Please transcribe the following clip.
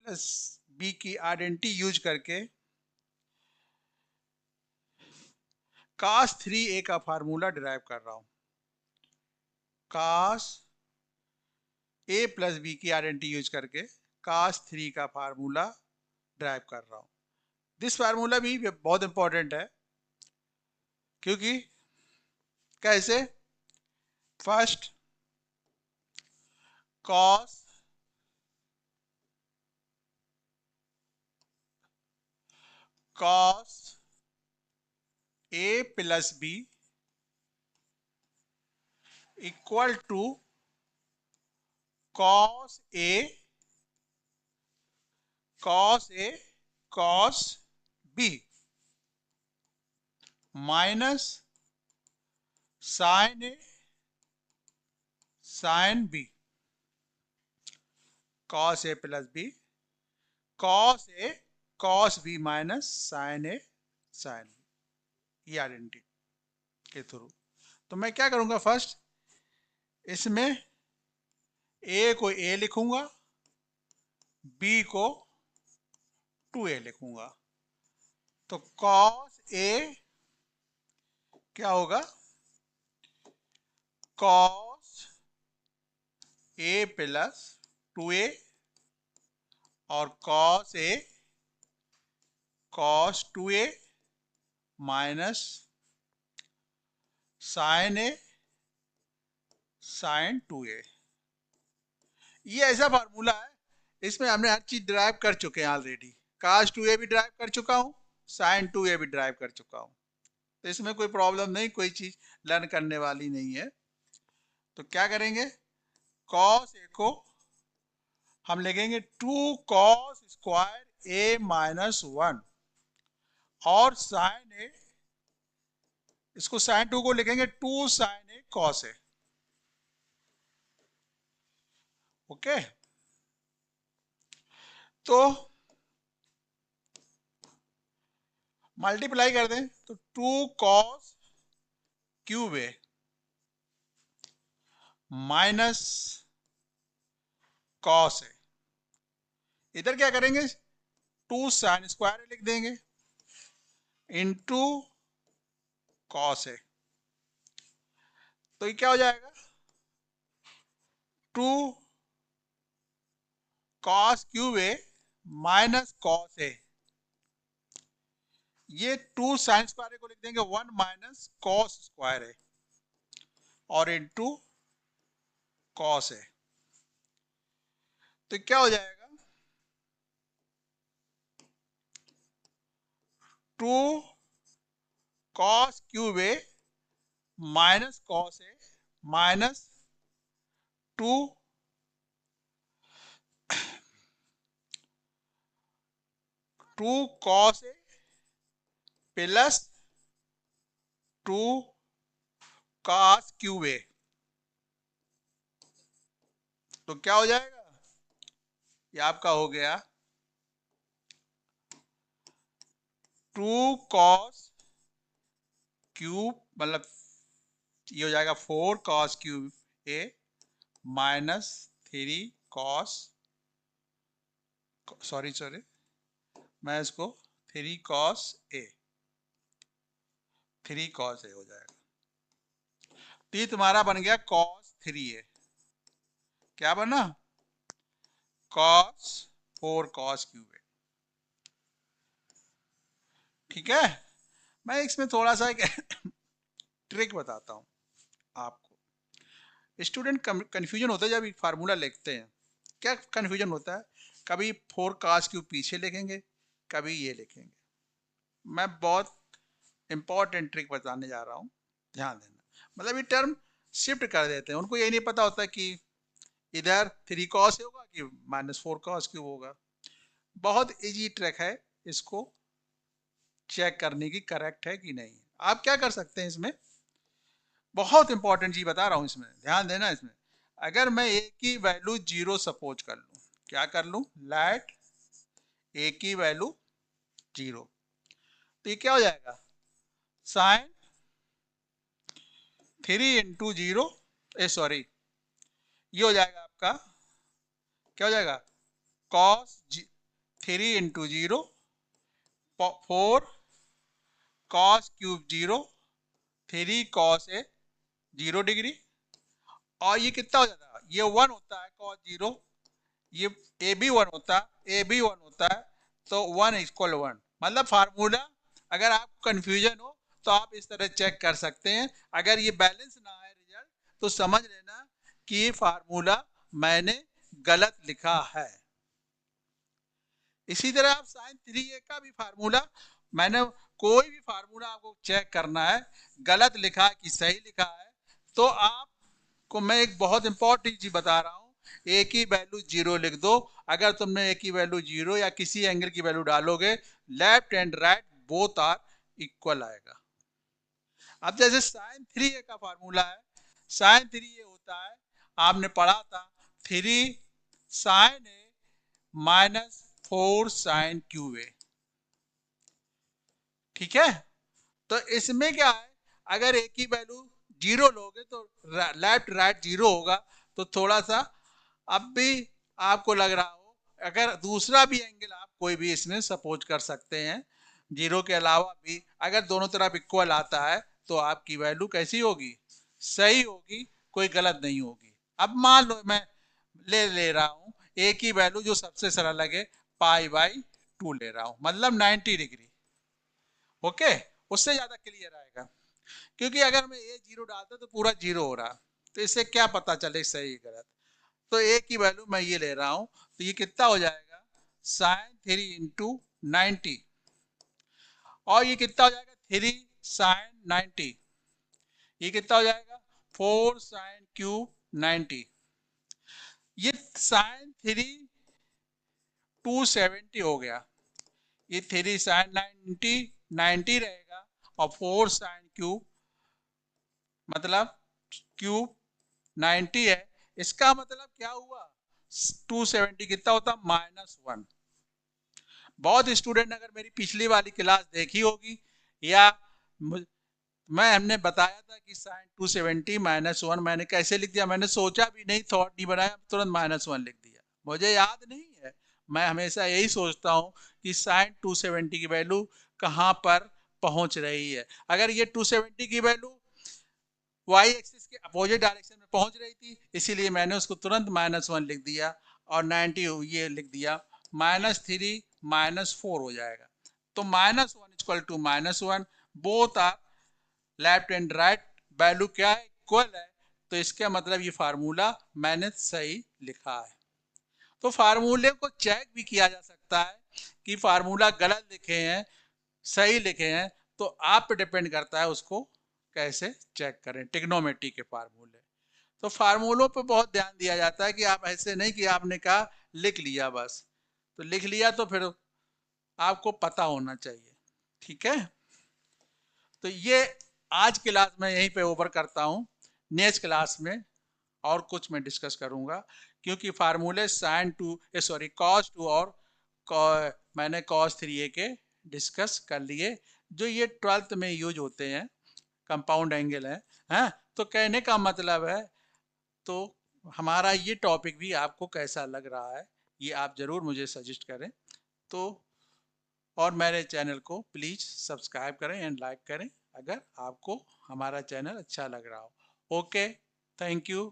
Plus B की identity use करके cos 3a का फार्मूला डिराइव कर रहा हूं। cos a प्लस बी की आइडेंटिटी यूज करके cos 3 का फार्मूला डिराइव कर रहा हूं। दिस फार्मूला भी बहुत इंपॉर्टेंट है, क्योंकि कैसे, first cos a plus b equal to cos a cos b minus sin a sin b। cos a plus b cos a cos b minus sin a sin b, ये identity के through. तो मैं क्या करूंगा, first इसमें a को a लिखूंगा, b को 2a लिखूंगा। तो cos a क्या होगा, cos a प्लस 2a और cos a cos 2a minus sin a sin 2a। ये ऐसा फार्मूला है, इसमें हमने हर चीज ड्राइव कर चुके हैं ऑलरेडी। cos 2a भी ड्राइव कर चुका हूं, sin 2a भी ड्राइव कर चुका हूं, तो इसमें कोई प्रॉब्लम नहीं, कोई चीज लर्न करने वाली नहीं है। तो क्या करेंगे, cos a को हम लिखेंगे 2 cos स्क्वायर a माइनस 1 और sin a, इसको sin 2 को लिखेंगे 2 sin a cos a। Okay, तो मल्टीप्लाई कर दें तो 2 cos cube a minus cos a, इधर क्या करेंगे 2 sin स्क्वायर लिख देंगे इनटू cos a। तो ये क्या हो जाएगा, 2 cos cube a minus cos a, ये 2 sin स्क्वायर को लिख देंगे 1 माइनस cos स्क्वायर a और इनटू cos a। तो क्या हो जाएगा, 2 cos cube a minus cos a minus 2 cos a plus 2 cos cube a। तो क्या हो जाएगा, ये आपका हो गया 2 cos क्यूब, मतलब ये हो जाएगा 4 cos cube a minus 3 cos, sorry मैं इसको 3 cos a हो जाएगा। तो ये तुम्हारा बन गया cos 3a, क्या बना, cos 4 cos क्यूब a। ठीक है, मैं इसमें थोड़ा सा एक ट्रिक बताता हूं आपको। स्टूडेंट कंफ्यूजन होता है जब फार्मूला लिखते हैं, क्या कंफ्यूजन होता है, कभी 4 cos क्यूब पीछे लिखेंगे, कभी ये लिखेंगे। मैं बहुत इंपॉर्टेंट ट्रिक बताने जा रहा हूं, ध्यान देना। मतलब ये टर्म शिफ्ट कर देते हैं, उनको ये नहीं पता होता कि इधर 3 cos होगा कि माइनस 4 cos क्यूब होगा। बहुत इजी ट्रिक है, इसको चेक करने की करेक्ट है कि नहीं। आप क्या कर सकते हैं इसमें, बहुत इंपॉर्टेंट चीज बता रहा हूं, इसमें ध्यान देना। इसमें अगर मैं a की वैल्यू 0 सपोज कर लूं, क्या कर लूं, लेट a की वैल्यू 0, तो ये क्या हो जाएगा, साइन 3 इंटू 0, सॉरी ये हो जाएगा आपका, क्या हो जाएगा, cos 3 into 0 4 cos cube 0 3 cos A 0 degree, और ये कितना हो जाता है, ये 1 होता है कॉस 0, ये ए भी 1 होता है, ए भी 1 होता है, तो 1 इक्वल 1। मतलब फार्मूला अगर आपको कंफ्यूजन हो तो आप इस तरह चेक कर सकते हैं। अगर ये बैलेंस ना आए रिजल्ट तो समझ लेना कि ये फार्मूला मैंने गलत लिखा है। इसी तरह आप साइन 3a का भी फार्मूला, मैंने कोई भी फार्मूला आपको चेक करना है गलत लिखा है कि सही लिखा है, तो आपको मैं एक बहुत इंपॉर्टेंट चीज बता रहा हूं, ए की वैल्यू 0 लिख दो। अगर तुमने ए की वैल्यू 0 या किसी एंगल की वैल्यू डालोगे, left and right both are equal आएगा। अब जैसे साइन 3a का फार्मूला है, साइन 3a होता है, आपने पढ़ा था 3 sine a minus 4 sine cube a, ठीक है। तो इसमें क्या है, अगर ए की वैल्यू 0 लोगे तो लेफ्ट राइट 0 होगा, तो थोड़ा सा अब भी आपको लग रहा हो, अगर दूसरा भी एंगल आप कोई भी इसमें सपोज कर सकते हैं 0 के अलावा भी, अगर दोनों तरफ इक्वल आता है तो आपकी वैल्यू कैसी होगी, सही होगी, कोई गलत नहीं होगी। अब मान लो मैं ले रहा हूं ए की वैल्यू जो सबसे सरल लगे π/2 ले रहा हूं, मतलब 90 डिग्री। ओके, उससे ज्यादा क्लियर आएगा, क्योंकि अगर मैं ए 0 डालता तो पूरा 0 हो रहा, तो इससे क्या पता चले सही गलत। तो ए की वैल्यू मैं ये ले रहा हूं, तो ये कितना हो जाएगा साइन 3 इंटू 90, और ये कितना हो जाएगा 3 साइन 90, ये कितना हो जाएगा 4 साइन क्यूब 90, ये साइन 3 270 हो गया, ये 3 साइन 90 90 रहेगा, और 4 साइन क्यूब मतलब क्यूब 90 है। इसका मतलब क्या हुआ, 270 कितना होता, -1। बहुत स्टूडेंट अगर मेरी पिछली वाली क्लास देखी होगी, या मैं हमने बताया था कि साइन 270 -1 मैंने कैसे लिख दिया, मैंने सोचा भी नहीं, थॉट नहीं बनाया, तुरंत -1 लिख दिया, मुझे याद नहीं है। मैं हमेशा यही सोचता हूँ कि साइन 270 की वैल्यू कहाँ पर पहुंच रही है। अगर ये 270 की वैल्यू वाई एक्सिस के अपोजिट डायरेक्शन में पहुंच रही थी, इसीलिए मैंने उसको तुरंत -1 लिख दिया, और 90 ये लिख दिया, -3 -4 हो जाएगा। तो -1 equal to -1, both are left and right value क्या है, इक्वल है, तो इसका मतलब ये फार्मूला मैंने सही लिखा है। तो फार्मूले को चेक भी किया जा सकता है कि फार्मूला गलत लिखे हैं सही लिखे हैं, तो आप पे डिपेंड करता है उसको कैसे चेक करें। टिग्नोमेट्री के फार्मूले, तो फार्मूलों पे बहुत ध्यान दिया जाता है कि आप ऐसे नहीं कि आपने कहा लिख लिया बस, तो लिख लिया तो फिर आपको पता होना चाहिए, ठीक है। तो ये आज क्लास में यहीं पे ओवर करता हूँ, नेक्स्ट क्लास में और कुछ मैं डिस्कस करूंगा, क्योंकि फार्मूले साइन 2 सॉरी कॉस 2 और मैंने कॉस 3a के डिस्कस कर लिए, जो ये 12th में यूज होते हैं, कंपाउंड एंगल है, हैं। तो कहने का मतलब है, तो हमारा ये टॉपिक भी आपको कैसा लग रहा है, ये आप ज़रूर मुझे सजेस्ट करें। तो और मेरे चैनल को प्लीज़ सब्सक्राइब करें एंड लाइक करें अगर आपको हमारा चैनल अच्छा लग रहा हो। Okay, thank you.